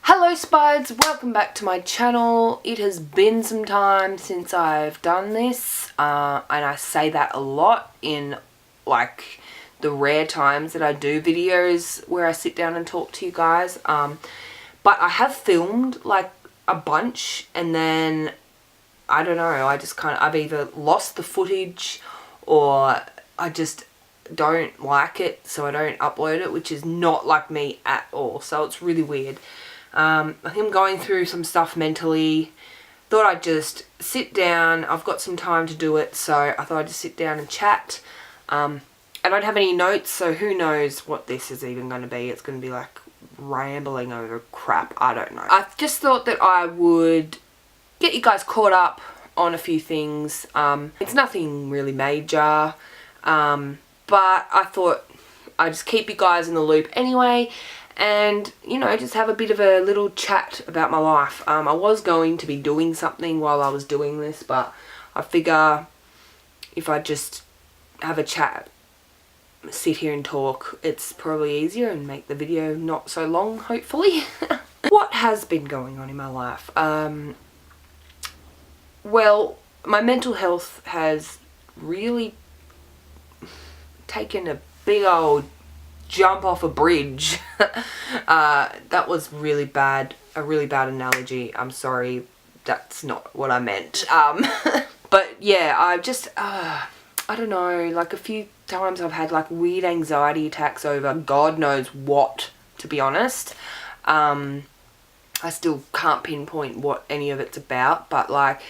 Hello Spuds, welcome back to my channel. It has been some time since I've done this and I say that a lot in like the rare times that I do videos where I sit down and talk to you guys. But I have filmed like a bunch and then I don't know, I've either lost the footage or I just don't like it, so I don't upload it, which is not like me at all, so it's really weird. I think I'm going through some stuff mentally. Thought I'd just sit down. I've got some time to do it, so I thought I'd just sit down and chat. I don't have any notes, so who knows what this is even going to be. It's going to be like rambling over crap. I don't know. I just thought that I would get you guys caught up on a few things. It's nothing really major, but I thought I'd just keep you guys in the loop anyway. And, you know, just have a bit of a little chat about my life. I was going to be doing something while I was doing this, but I figure if I just have a chat, sit here and talk, it's probably easier and make the video not so long, hopefully. What has been going on in my life? Well, my mental health has really taken a big old jump off a bridge. That was really bad, a really bad analogy. I'm sorry, that's not what I meant. But yeah, I just, I don't know, like a few times I've had like weird anxiety attacks over God knows what, to be honest. I still can't pinpoint what any of it's about, but like,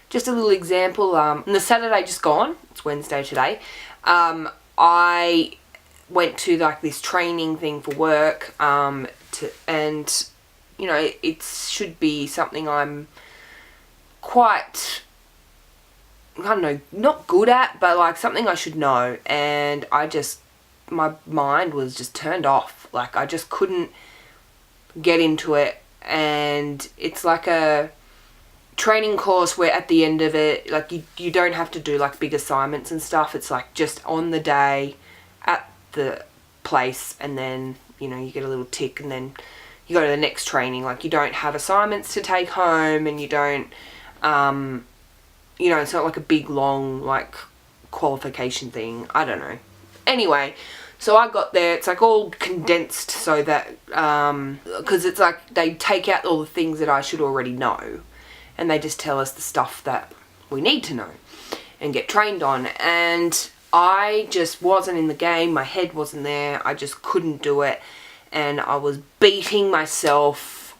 just a little example, on the Saturday just gone, it's Wednesday today, I went to like this training thing for work, and you know, it should be something I'm quite, I don't know, not good at, but like something I should know, and my mind was just turned off. Like I just couldn't get into it, and it's like a training course where at the end of it, like you don't have to do like big assignments and stuff. It's like just on the day at the place, and then, you know, you get a little tick and then you go to the next training. Like you don't have assignments to take home, and you don't, you know, it's not like a big long like qualification thing. I don't know. Anyway, so I got there, it's like all condensed so that, because it's like they take out all the things that I should already know and they just tell us the stuff that we need to know and get trained on, and I just wasn't in the game, my head wasn't there, I just couldn't do it, and I was beating myself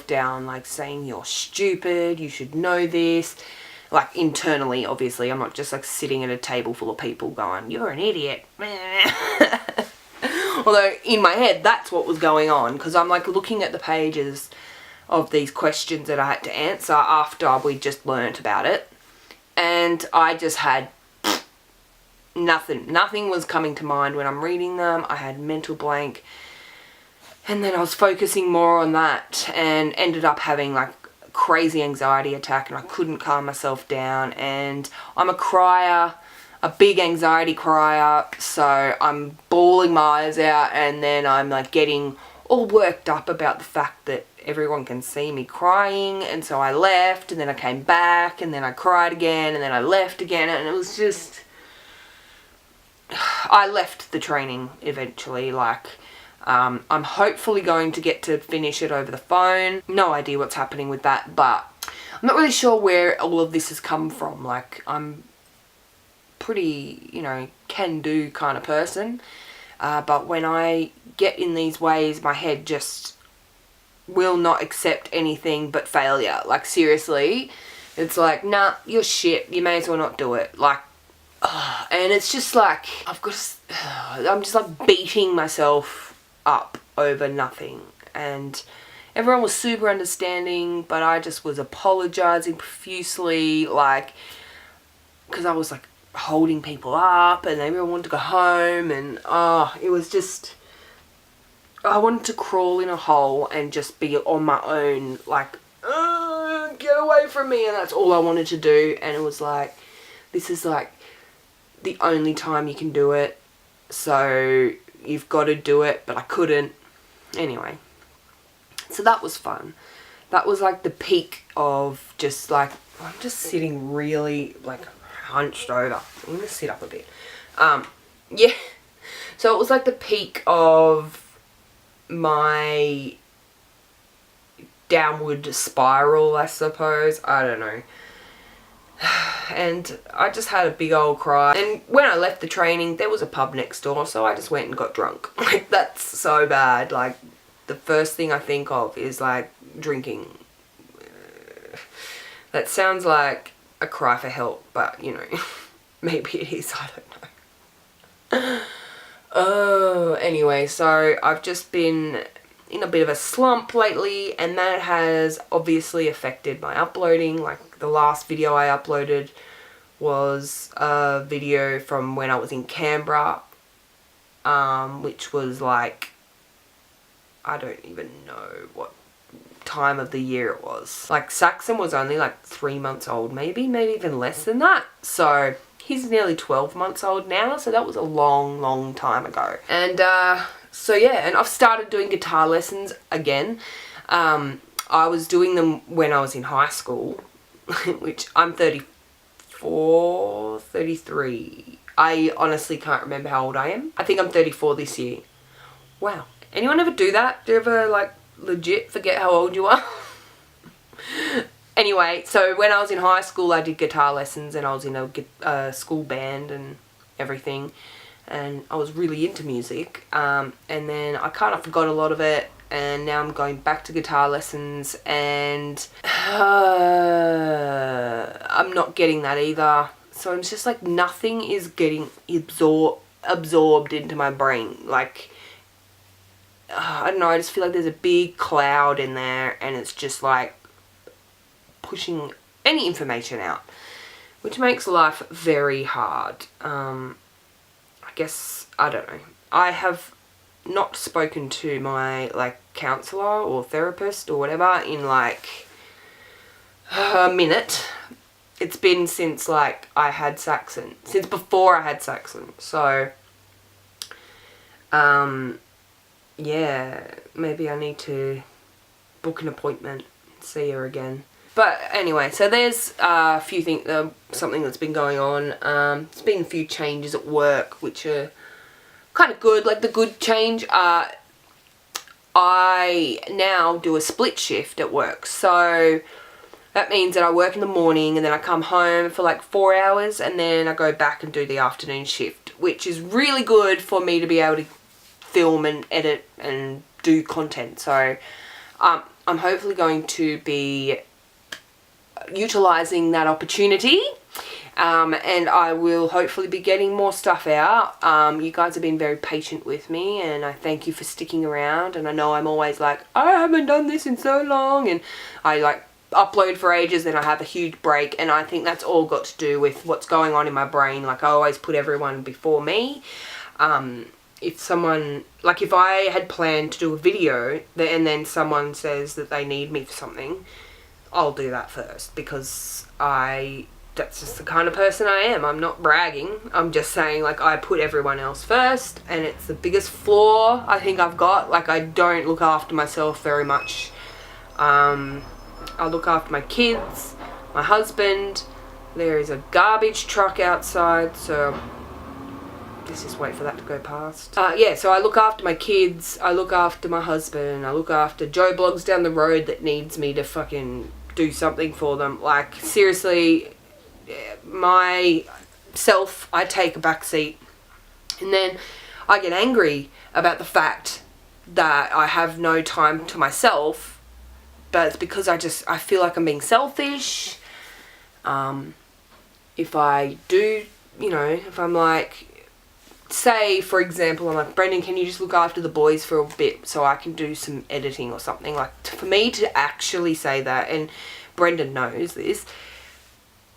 down, like saying you're stupid, you should know this, like internally, obviously. I'm not just like sitting at a table full of people going, you're an idiot. Although in my head that's what was going on, because I'm like looking at the pages of these questions that I had to answer after we just learnt about it. And I just had nothing was coming to mind when I'm reading them. I had mental blank, and then I was focusing more on that and ended up having like a crazy anxiety attack, and I couldn't calm myself down. And I'm a crier, a big anxiety crier, so I'm bawling my eyes out, and then I'm like getting all worked up about the fact that everyone can see me crying, and so I left, and then I came back, and then I cried again, and then I left again, and it was just, I left the training eventually. Like, I'm hopefully going to get to finish it over the phone. No idea what's happening with that, but I'm not really sure where all of this has come from. Like, I'm pretty, you know, can-do kind of person, but when I get in these ways, my head just will not accept anything but failure. Like seriously, it's like, nah, you're shit, you may as well not do it. Like, and it's just like, I'm just like beating myself up over nothing, and everyone was super understanding, but I just was apologizing profusely, like, because I was like holding people up and everyone wanted to go home, and it was just, I wanted to crawl in a hole and just be on my own, like, get away from me, and that's all I wanted to do. And it was like, this is like the only time you can do it, so you've got to do it, but I couldn't. Anyway, So that was fun. That was like the peak of just like, I'm just sitting really like hunched over. I'm going to sit up a bit. Yeah. So it was like the peak of my downward spiral, I suppose. I don't know. And I just had a big old cry. And when I left the training, there was a pub next door, so I just went and got drunk. Like, that's so bad. Like, the first thing I think of is like drinking. That sounds like a cry for help, but you know, maybe it is, I don't know. Oh, anyway, so I've just been in a bit of a slump lately, and that has obviously affected my uploading. Like, the last video I uploaded was a video from when I was in Canberra, which was like, I don't even know what time of the year it was. Like, Saxon was only like 3 months old, maybe even less than that. So he's nearly 12 months old now, so that was a long time ago. And so yeah, and I've started doing guitar lessons again. I was doing them when I was in high school, which I'm 34, 33. I honestly can't remember how old I am. I think I'm 34 this year. Wow. Anyone ever do that? Do you ever like legit forget how old you are? Anyway, so when I was in high school, I did guitar lessons, and I was in a school band and everything, and I was really into music, and then I kind of forgot a lot of it, and now I'm going back to guitar lessons, and I'm not getting that either. So it's just like nothing is getting absorbed into my brain. Like, I don't know, I just feel like there's a big cloud in there, and it's just like pushing any information out, which makes life very hard. I guess, I don't know. I have not spoken to my like counsellor or therapist or whatever in like a minute. It's been since like I had Saxon, since before I had Saxon. So yeah, maybe I need to book an appointment and see her again. But anyway, so there's a few things, something that's been going on. There's been a few changes at work, which are kind of good. Like, the good change, I now do a split shift at work. So that means that I work in the morning, and then I come home for like 4 hours, and then I go back and do the afternoon shift, which is really good for me to be able to film and edit and do content. So I'm hopefully going to be utilizing that opportunity, and I will hopefully be getting more stuff out. You guys have been very patient with me, and I thank you for sticking around. And I know I'm always like, I haven't done this in so long, and I like upload for ages, then I have a huge break, and I think that's all got to do with what's going on in my brain. Like, I always put everyone before me. If someone, like if I had planned to do a video and then someone says that they need me for something, I'll do that first, because that's just the kind of person I am. I'm not bragging. I'm just saying, like, I put everyone else first, and it's the biggest flaw I think I've got. Like, I don't look after myself very much. I look after my kids, my husband. There is a garbage truck outside, so let's just wait for that to go past. Yeah, so I look after my kids, I look after my husband, I look after Joe Blogs down the road that needs me to fucking do something for them. Like, seriously, myself, I take a back seat, and then I get angry about the fact that I have no time to myself, but it's because I feel like I'm being selfish. If I do, you know, if I'm like, say, for example, I'm like, Brendan, can you just look after the boys for a bit so I can do some editing or something? Like, for me to actually say that, and Brendan knows this,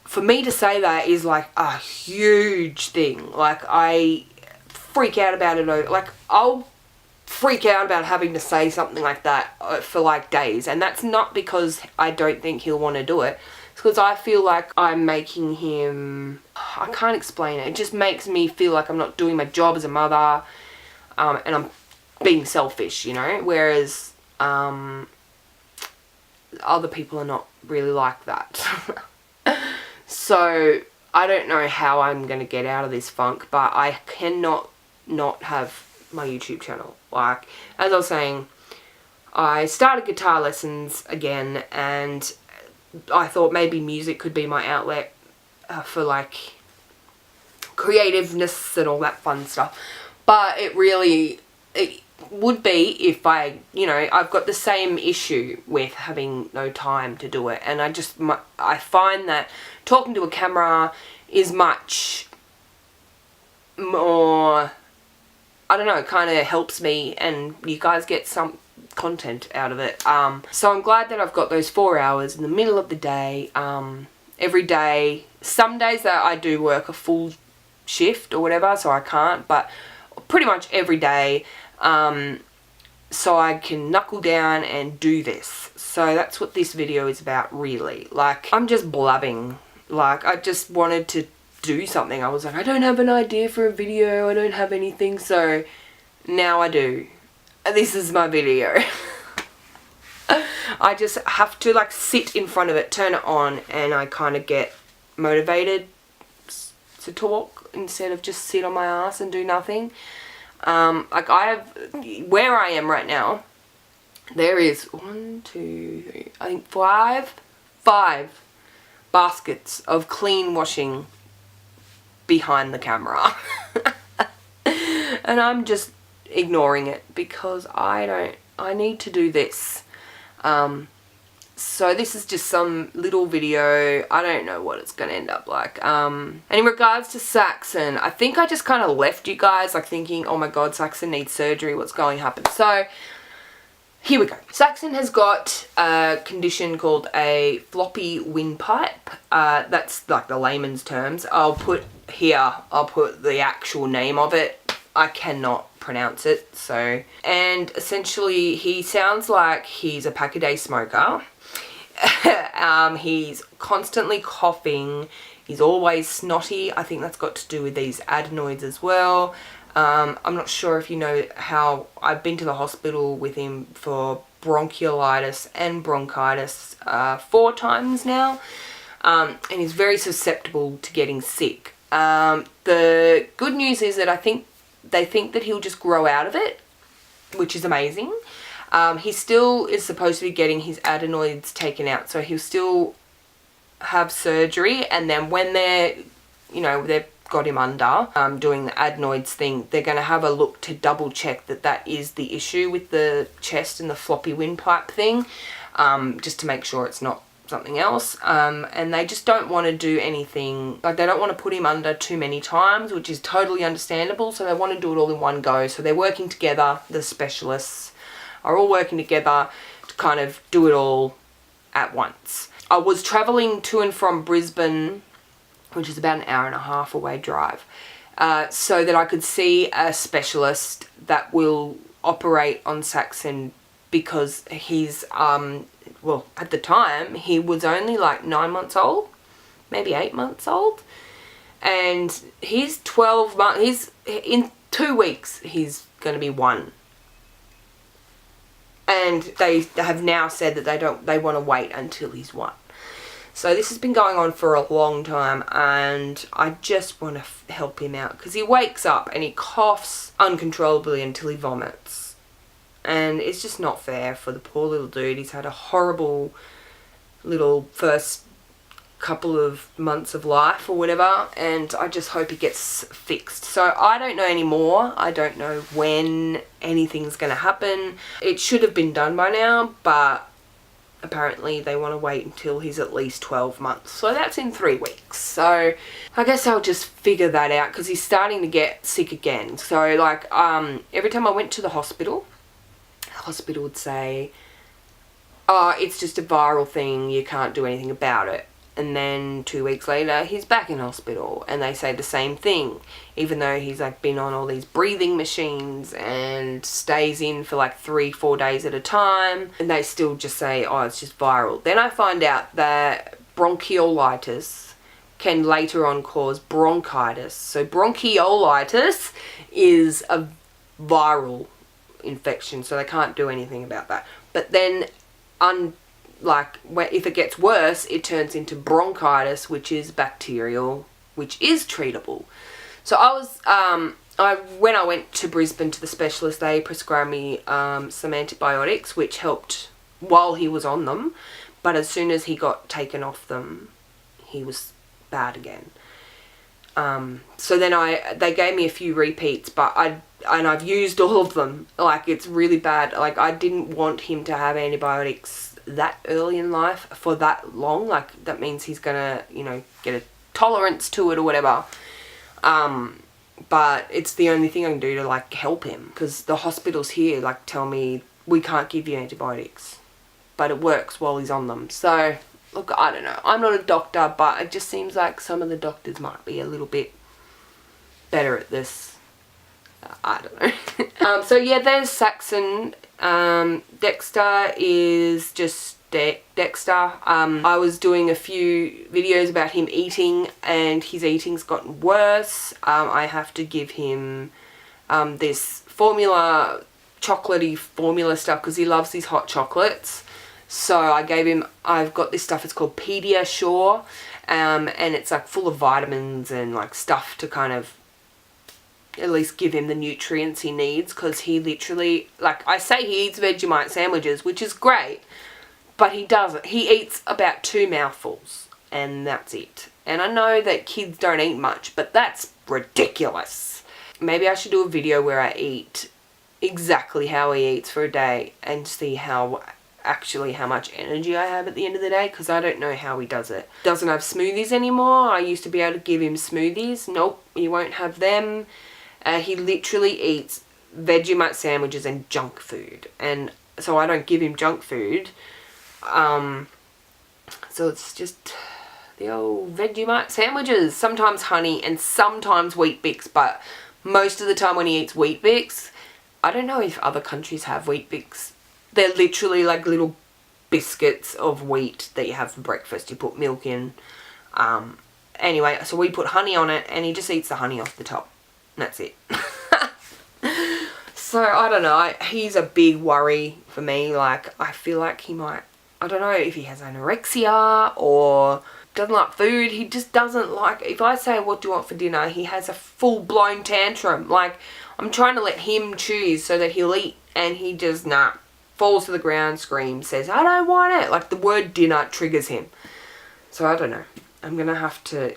for me to say that is like a huge thing. Like, I freak out about it. Like, I'll freak out about having to say something like that for like days, and that's not because I don't think he'll want to do it. It's because I feel like I'm making him, I can't explain it. It just makes me feel like I'm not doing my job as a mother, and I'm being selfish, you know. Whereas other people are not really like that. So I don't know how I'm going to get out of this funk, but I cannot not have my YouTube channel. Like, as I was saying, I started guitar lessons again, and I thought maybe music could be my outlet for like creativeness and all that fun stuff. But it would be if I, you know, I've got the same issue with having no time to do it. And I find that talking to a camera is much more, I don't know, it kind of helps me, and you guys get some content out of it. So I'm glad that I've got those 4 hours in the middle of the day, every day. Some days that I do work a full shift or whatever, so I can't, but pretty much every day, so I can knuckle down and do this. So that's what this video is about, really. Like, I'm just blabbing. Like, I just wanted to do something. I was like, I don't have an idea for a video, I don't have anything, so now I do. This is my video. I just have to like sit in front of it, turn it on, and I kind of get motivated to talk instead of just sit on my ass and do nothing. Like, where I am right now, there is 1, 2, 3, I think five baskets of clean washing behind the camera. And I'm just ignoring it because I need to do this. So this is just some little video. I don't know what it's going to end up like. And in regards to Saxon, I think I just kind of left you guys like thinking, oh my god, Saxon needs surgery, what's going to happen? So here we go. Saxon has got a condition called a floppy windpipe. That's like the layman's terms. I'll put the actual name of it. I cannot pronounce it, so. And essentially he sounds like he's a pack-a-day smoker. He's constantly coughing. He's always snotty. I think that's got to do with these adenoids as well. I'm not sure if you know how I've been to the hospital with him for bronchiolitis and bronchitis 4 times now. And he's very susceptible to getting sick. The good news is that they think that he'll just grow out of it, which is amazing. He still is supposed to be getting his adenoids taken out, so he'll still have surgery, and then when they've got him under, doing the adenoids thing, they're going to have a look to double check that that is the issue with the chest and the floppy windpipe thing, just to make sure it's not something else. And they just don't want to do anything, like they don't want to put him under too many times, which is totally understandable, so they want to do it all in one go. So they're working together, the specialists are all working together to kind of do it all at once. I was travelling to and from Brisbane, which is about an 1.5 hour away drive, so that I could see a specialist that will operate on Saxon, because he's, well, at the time, he was only like 9 months old, maybe 8 months old, and he's 12 months, in 2 weeks, he's going to be 1. And they have now said that they want to wait until he's 1. So this has been going on for a long time, and I just want to help him out, because he wakes up and he coughs uncontrollably until he vomits. And it's just not fair for the poor little dude. He's had a horrible little first couple of months of life or whatever, and I just hope he gets fixed. So I don't know anymore. I don't know when anything's going to happen. It should have been done by now, but apparently they want to wait until he's at least 12 months. So that's in 3 weeks. So I guess I'll just figure that out, because he's starting to get sick again. So like every time I went to the hospital would say, oh, it's just a viral thing, you can't do anything about it. And then 2 weeks later, he's back in hospital, and they say the same thing, even though he's like been on all these breathing machines and stays in for like 3-4 days at a time, and they still just say, oh, it's just viral. Then I find out that bronchiolitis can later on cause bronchitis. So bronchiolitis is a viral infection, so they can't do anything about that. But then like, if it gets worse, it turns into bronchitis, which is bacterial, which is treatable. So I was, when I went to Brisbane to the specialist, they prescribed me some antibiotics, which helped while he was on them. But as soon as he got taken off them, he was bad again. So then they gave me a few repeats, but I've used all of them. Like, it's really bad. Like, I didn't want him to have antibiotics that early in life for that long. Like, that means he's gonna, you know, get a tolerance to it or whatever. But it's the only thing I can do to, like, help him, because the hospitals here, like, tell me we can't give you antibiotics, but it works while he's on them. So look, I don't know, I'm not a doctor, but it just seems like some of the doctors might be a little bit better at this. I don't know. So yeah, there's Saxon. Dexter is just Dexter. I was doing a few videos about him eating, and his eating's gotten worse. I have to give him this formula, chocolatey formula stuff, because he loves these hot chocolates. So I gave him, I've got this stuff, it's called Pediasure, and it's like full of vitamins and like stuff to kind of at least give him the nutrients he needs, because he literally, like, I say he eats Vegemite sandwiches, which is great, but he doesn't. He eats about 2 mouthfuls, and that's it. And I know that kids don't eat much, but that's ridiculous. Maybe I should do a video where I eat exactly how he eats for a day and see how much energy I have at the end of the day, because I don't know how he does it. Doesn't have smoothies anymore. I used to be able to give him smoothies. Nope, he won't have them. He literally eats Vegemite sandwiches and junk food, and so I don't give him junk food. So it's just the old Vegemite sandwiches, sometimes honey and sometimes Wheat Bix, but most of the time when he eats Wheat Bix, I don't know if other countries have Wheat Bix. They're literally like little biscuits of wheat that you have for breakfast. You put milk in. Anyway, so we put honey on it, and he just eats the honey off the top. And that's it. So, I don't know. He's a big worry for me. Like, I feel like he might, I don't know if he has anorexia or doesn't like food. He just doesn't like, if I say, what do you want for dinner? He has a full-blown tantrum. Like, I'm trying to let him choose so that he'll eat, and he just, nah. Falls to the ground, screams, says, I don't want it. Like, the word dinner triggers him. So, I don't know. I'm going to have to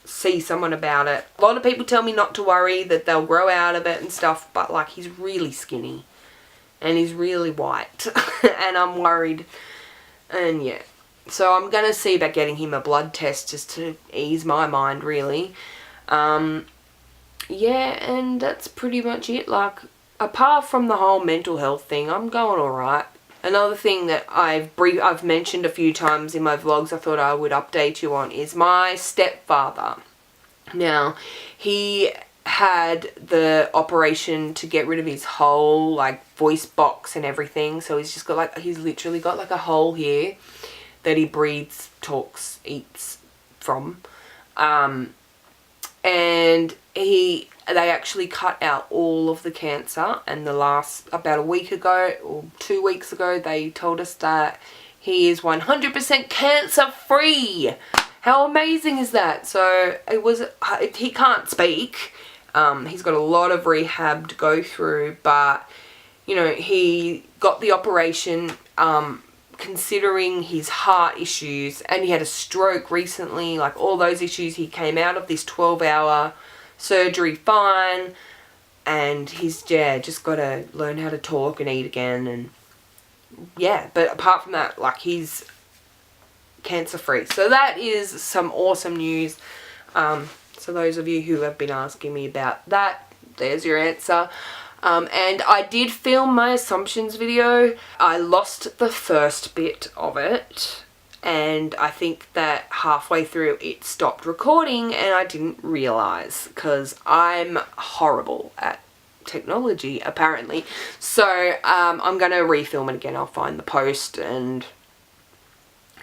see someone about it. A lot of people tell me not to worry, that they'll grow out of it and stuff, but, like, he's really skinny. And he's really white. And I'm worried. And, yeah. So, I'm going to see about getting him a blood test just to ease my mind, really. Yeah, and that's pretty much it. Like, apart from the whole mental health thing, I'm going alright. Another thing that I've mentioned a few times in my vlogs I thought I would update you on is my stepfather. Now, he had the operation to get rid of his whole, like, voice box and everything. So he's just got, like, he's literally got, like, a hole here that he breathes, talks, eats from. And they actually cut out all of the cancer, and about a week ago or 2 weeks ago, they told us that he is 100% cancer free. How amazing is that? So he can't speak. He's got a lot of rehab to go through, but you know, he got the operation considering his heart issues, and he had a stroke recently, like all those issues. He came out of this 12-hour surgery fine, and he's just got to learn how to talk and eat again, and but apart from that, like, he's cancer free. So that is some awesome news. So those of you who have been asking me about that, there's your answer. And I did film my assumptions video. I lost the first bit of it, and I think that halfway through it stopped recording, and I didn't realise, because I'm horrible at technology apparently. So I'm going to refilm it again. I'll find the post and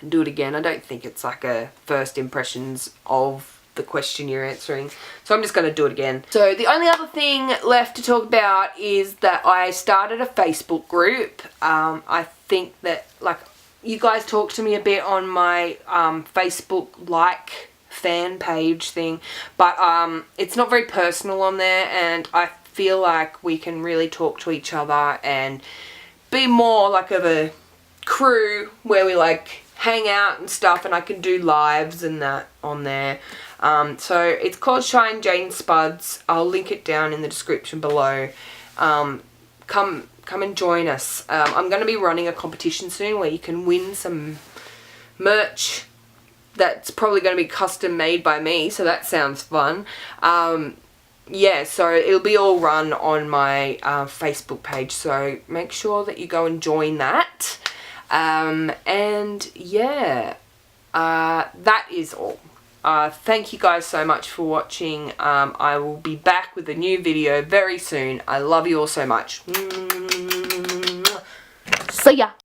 do it again. I don't think it's like a first impressions of the question you're answering, so I'm just going to do it again. So the only other thing left to talk about is that I started a Facebook group. I think that, like, you guys talk to me a bit on my Facebook like fan page thing, but it's not very personal on there, and I feel like we can really talk to each other and be more like of a crew where we like hang out and stuff, and I can do lives and that on there. So it's called Cheyanne Jane Spuds. I'll link it down in the description below. Come and join us. I'm going to be running a competition soon where you can win some merch that's probably going to be custom made by me, so that sounds fun. Yeah, so it'll be all run on my Facebook page, so make sure that you go and join that. And yeah, that is all. Thank you guys so much for watching. I will be back with a new video very soon. I love you all so much. See ya.